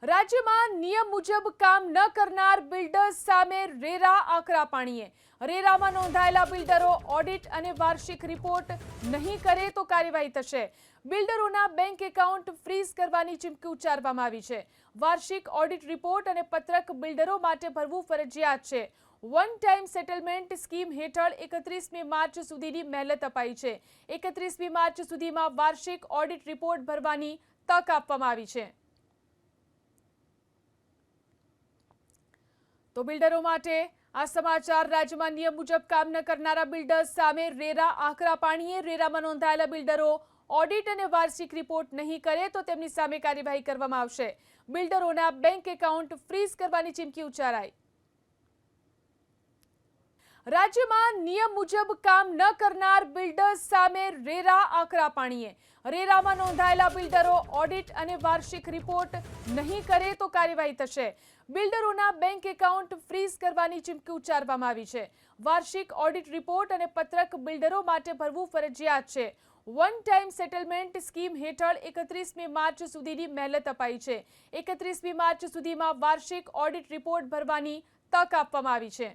રાજ્યમાં નિયમ મુજબ કામ ન કરનાર બિલ્ડર્સ સામે રેરા આકરા પાણીએ. રેરામાં નોંધાયેલા બિલ્ડરો ઓડિટ અને વાર્ષિક રિપોર્ટ નહીં કરે તો કાર્યવાહી થશે. બિલ્ડરોના બેંક એકાઉન્ટ ફ્રીઝ કરવાની ચીમકી ઉચ્ચારવામાં આવી છે. વાર્ષિક ઓડિટ રિપોર્ટ અને પત્રક બિલ્ડરો માટે ભરવું ફરજિયાત છે. વન ટાઈમ સેટલમેન્ટ સ્કીમ હેઠળ 31મી માર્ચ સુધીની મહેલત અપાઈ છે. 31મી માર્ચ સુધીમાં વાર્ષિક ઓડિટ રિપોર્ટ ભરવાની તક આપવામાં આવી છે. તો બિલ્ડરો માટે આ સમાચાર. રાજ્યમાં નિયમ મુજબ કામ ન કરનારા બિલ્ડર્સ સામે રેરા આકરા પાણીએ. રેરામાં નોંધાયેલા બિલ્ડરો ઓડિટ અને વાર્ષિક રિપોર્ટ નહીં કરે તો તેમની સામે કાર્યવાહી કરવામાં આવશે. બિલ્ડરોના બેંક એકાઉન્ટ ફ્રીઝ કરવાની ચીમકી ઉચ્ચારાઈ. રાજ્યમાં નિયમ મુજબ કામ ન કરનાર બિલ્ડર્સ સામે રેરા આકરા પાણીએ. રેરામાં નોંધાયેલા બિલ્ડરો ઓડિટ અને વાર્ષિક રિપોર્ટ નહીં કરે તો કાર્યવાહી થશે. બિલ્ડરોના બેંક એકાઉન્ટ ફ્રીઝ કરવાની ચીમકી ઉચ્ચારવામાં આવી છે. વાર્ષિક ઓડિટ રિપોર્ટ અને પત્રક બિલ્ડરો માટે ભરવું ફરજિયાત છે. વન ટાઈમ સેટલમેન્ટ સ્કીમ હેઠળ 31મી માર્ચ સુધીની મહેલત અપાઈ છે. 31મી માર્ચ સુધીમાં વાર્ષિક ઓડિટ રિપોર્ટ ભરવાની તક આપવામાં આવી છે.